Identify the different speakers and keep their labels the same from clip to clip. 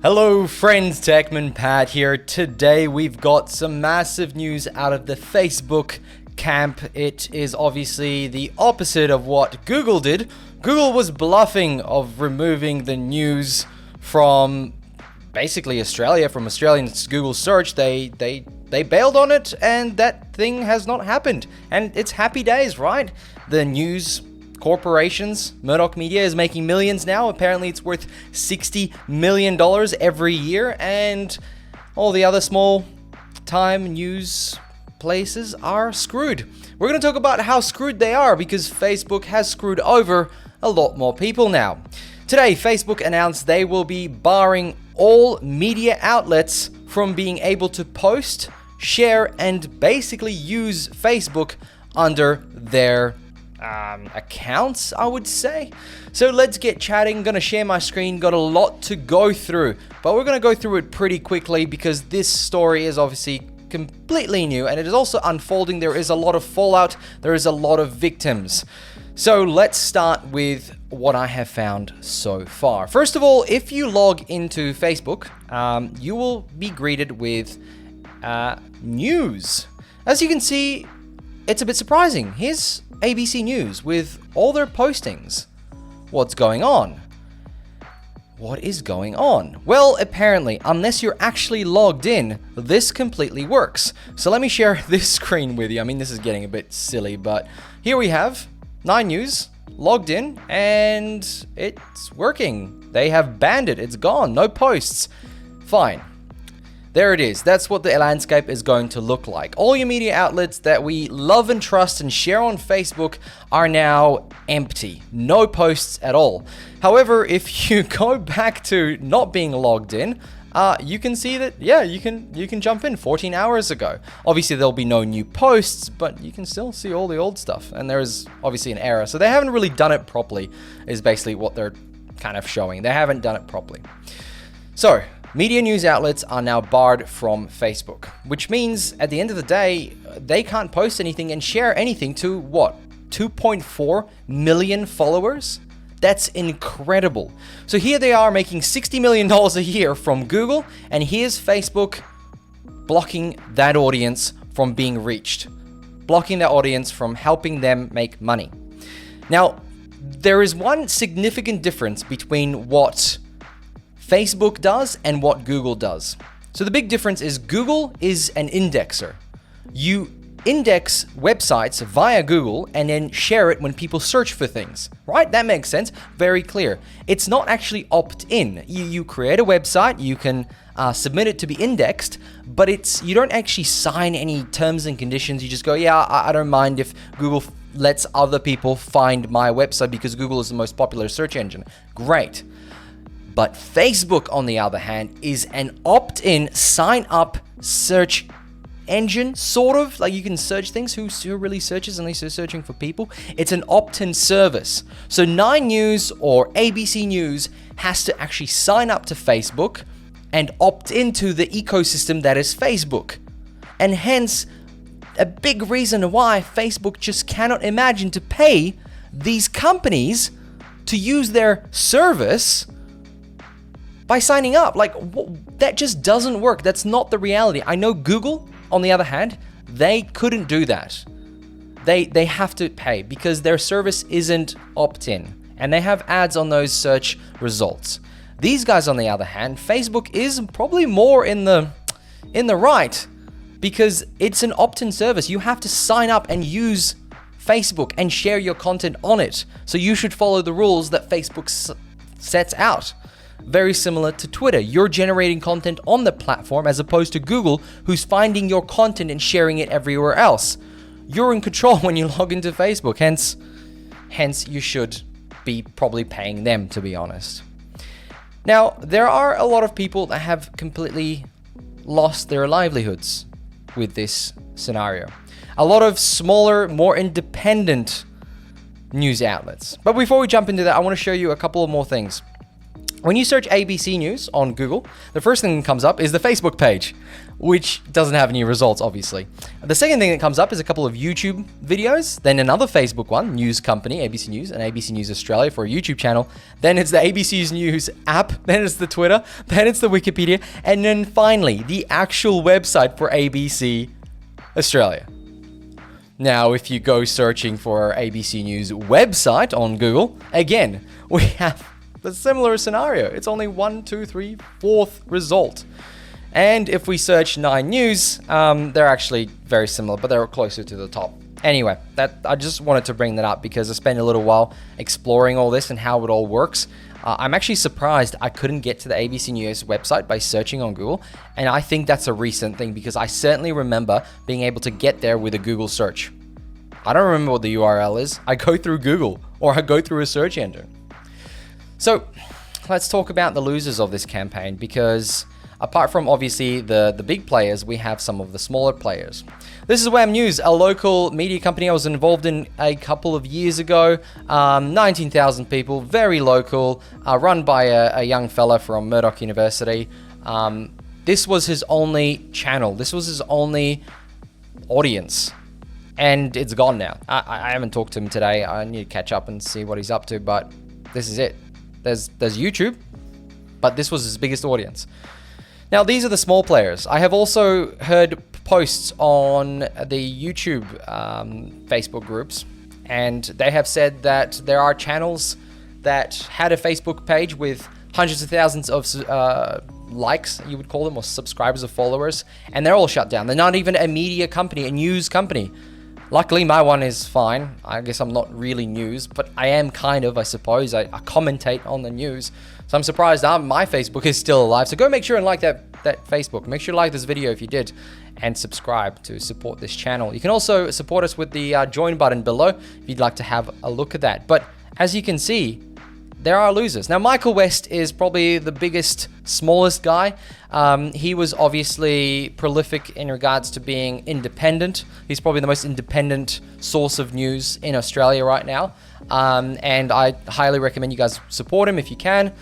Speaker 1: Hello friends, TechManPat here. Today we've got some massive news out of the Facebook camp. It is obviously the opposite of what Google did. Google was bluffing of removing the news from basically Australia, from Australian Google search. They bailed on it and that thing has not happened. And it's happy days, right? The news corporations, Murdoch Media is making millions now. Apparently it's worth $60 million every year, and all the other small time news places are screwed. We're going to talk about how screwed they are because Facebook has screwed over a lot more people now. Today, Facebook announced they will be barring all media outlets from being able to post, share, and basically use Facebook under their accounts, I would say. So let's get chatting. I'm gonna share my screen. Got a lot to go through, but we're gonna go through it pretty quickly because this story is obviously completely new and it is also unfolding. There is a lot of fallout. There is a lot of victims. So let's start with what I have found so far. First of all, if you log into Facebook, you will be greeted with news. As you can see, it's a bit surprising. Here's ABC News with all their postings. What's going on? What is going on? Well, apparently, unless you're actually logged in, this completely works. So let me share this screen with you. I mean, this is getting a bit silly, but here we have 9 News logged in and it's working. They have banned it. It's gone. No posts. Fine. There it is. That's what the landscape is going to look like. All your media outlets that we love and trust and share on Facebook are now empty. No posts at all. However, if you go back to not being logged in, you can see that, yeah, you can jump in 14 hours ago. Obviously, there'll be no new posts, but you can still see all the old stuff. And there is obviously an error. So they haven't really done it properly, is basically what they're kind of showing. They haven't done it properly. So media news outlets are now barred from Facebook, which means at the end of the day, they can't post anything and share anything to what? 2.4 million followers? That's incredible. So here they are making $60 million a year from Google, and here's Facebook blocking that audience from being reached, blocking that audience from helping them make money. Now, there is one significant difference between what Facebook does and what Google does. So the big difference is Google is an indexer. You index websites via Google and then share it when people search for things, right? That makes sense. Very clear. It's not actually opt-in. You create a website, you can submit it to be indexed, but you don't actually sign any terms and conditions. You just go, yeah, I don't mind if Google lets other people find my website because Google is the most popular search engine. Great. But Facebook, on the other hand, is an opt-in, sign-up search engine, sort of. Like you can search things. Who really searches unless you're searching for people? It's an opt-in service. So 9 News or ABC News has to actually sign up to Facebook and opt into the ecosystem that is Facebook. And hence, a big reason why Facebook just cannot imagine to pay these companies to use their service by signing up. Like, that just doesn't work. That's not the reality. I know Google, on the other hand, they couldn't do that. They have to pay because their service isn't opt-in and they have ads on those search results. These guys, on the other hand, Facebook is probably more in the right because it's an opt-in service. You have to sign up and use Facebook and share your content on it. So you should follow the rules that Facebook sets out. Very similar to Twitter. You're generating content on the platform as opposed to Google, who's finding your content and sharing it everywhere else. You're in control when you log into Facebook. Hence you should be probably paying them, to be honest. Now, there are a lot of people that have completely lost their livelihoods with this scenario. A lot of smaller, more independent news outlets. But before we jump into that, I want to show you a couple of more things. When you search ABC News on Google, the first thing that comes up is the Facebook page, which doesn't have any results, obviously. The second thing that comes up is a couple of YouTube videos, then another Facebook one, News Company, ABC News, and ABC News Australia for a YouTube channel. Then it's the ABC News app, then it's the Twitter, then it's the Wikipedia, and then finally, the actual website for ABC Australia. Now, if you go searching for ABC News website on Google, again, we have a similar scenario. It's only 1, 2, 3, fourth result. And if we search 9 News, they're actually very similar, but they're closer to the top. Anyway, I just wanted to bring that up because I spent a little while exploring all this and how it all works. I'm actually surprised I couldn't get to the ABC News website by searching on Google, and I think that's a recent thing because I certainly remember being able to get there with a Google search. I don't remember what the URL is. I go through Google or I go through a search engine. So let's talk about the losers of this campaign, because apart from obviously the big players, we have some of the smaller players. This is Wham News, a local media company I was involved in a couple of years ago. 19,000 people, very local, run by a young fella from Murdoch University. This was his only channel. This was his only audience. And it's gone now. I haven't talked to him today. I need to catch up and see what he's up to, but this is it. There's YouTube, but this was his biggest audience. Now, these are the small players. I have also heard posts on the YouTube Facebook groups, and they have said that there are channels that had a Facebook page with hundreds of thousands of likes, you would call them, or subscribers or followers, and they're all shut down. They're not even a media company, a news company. Luckily, my one is fine. I guess I'm not really news, but I am kind of, I suppose. I commentate on the news. So I'm surprised my Facebook is still alive. So go make sure and like that Facebook. Make sure to like this video if you did, and subscribe to support this channel. You can also support us with the join button below if you'd like to have a look at that. But as you can see, there are losers. Now, Michael West is probably the biggest, smallest guy. He was obviously prolific in regards to being independent. He's probably the most independent source of news in Australia right now. And I highly recommend you guys support him if you can.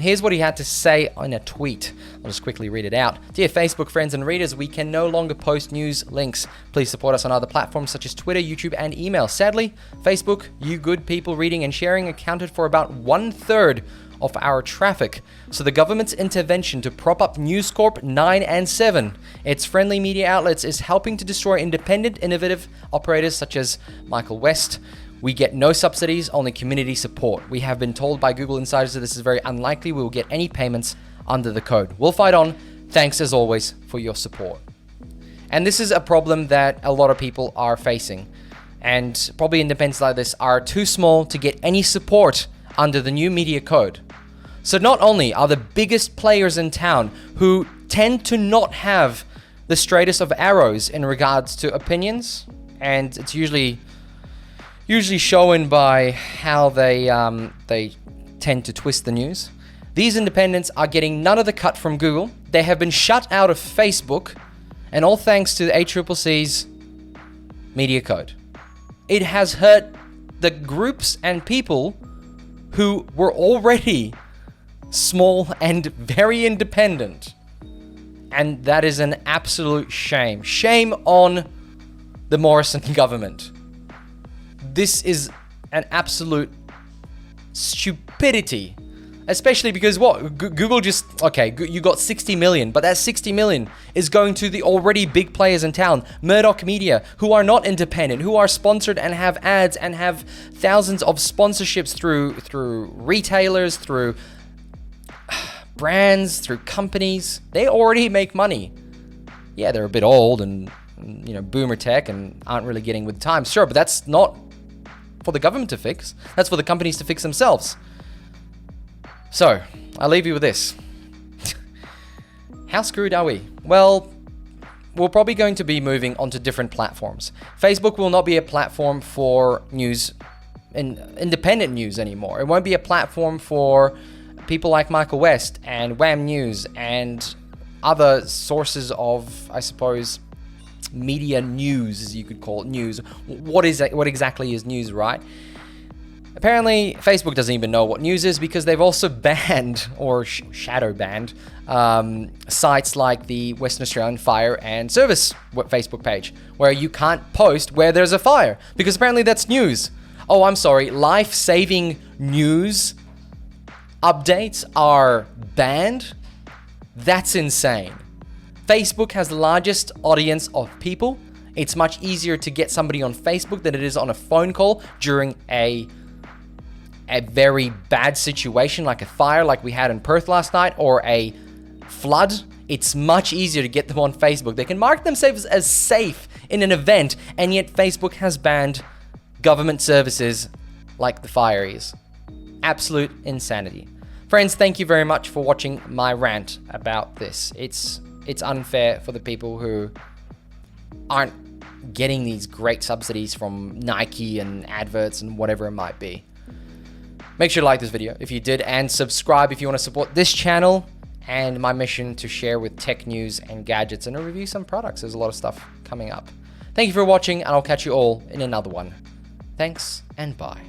Speaker 1: Here's what he had to say in a tweet. I'll just quickly read it out. Dear Facebook friends and readers, we can no longer post news links. Please support us on other platforms such as Twitter, YouTube, and email. Sadly, Facebook, you good people reading and sharing, accounted for about 1/3 of our traffic. So the government's intervention to prop up News Corp 9 and 7, its friendly media outlets, is helping to destroy independent, innovative operators such as Michael West. We get no subsidies, only community support. We have been told by Google insiders that this is very unlikely we will get any payments under the code. We'll fight on. Thanks as always for your support. And this is a problem that a lot of people are facing. And probably independents like this are too small to get any support under the new media code. So not only are the biggest players in town, who tend to not have the straightest of arrows in regards to opinions, and it's usually shown by how they tend to twist the news. These independents are getting none of the cut from Google. They have been shut out of Facebook, and all thanks to the ACCC's media code. It has hurt the groups and people who were already small and very independent. And that is an absolute shame. Shame on the Morrison government. This is an absolute stupidity. Especially because what? Google just, okay, you got 60 million, but that 60 million is going to the already big players in town, Murdoch Media, who are not independent, who are sponsored and have ads and have thousands of sponsorships through retailers, through brands, through companies. They already make money. Yeah, they're a bit old and, boomer tech and aren't really getting with the times. Sure, but that's not for the government to fix. That's for the companies to fix themselves. So, I'll leave you with this. How screwed are we? Well, we're probably going to be moving onto different platforms. Facebook will not be a platform for news, independent news anymore. It won't be a platform for people like Michael West and Wham News and other sources of, I suppose, media news, as you could call it, news. What exactly is news, right? Apparently, Facebook doesn't even know what news is because they've also banned or shadow banned sites like the Western Australian Fire and Service Facebook page, where you can't post where there's a fire because apparently that's news. Oh, I'm sorry, life-saving news updates are banned? That's insane. Facebook has the largest audience of people. It's much easier to get somebody on Facebook than it is on a phone call during a very bad situation like a fire like we had in Perth last night or a flood. It's much easier to get them on Facebook. They can mark themselves as safe in an event, and yet Facebook has banned government services like the fire is. Absolute insanity. Friends, thank you very much for watching my rant about this. It's unfair for the people who aren't getting these great subsidies from Nike and adverts and whatever it might be. Make sure to like this video if you did, and subscribe if you want to support this channel and my mission to share with tech news and gadgets and review some products. There's a lot of stuff coming up. Thank you for watching, and I'll catch you all in another one. Thanks and bye.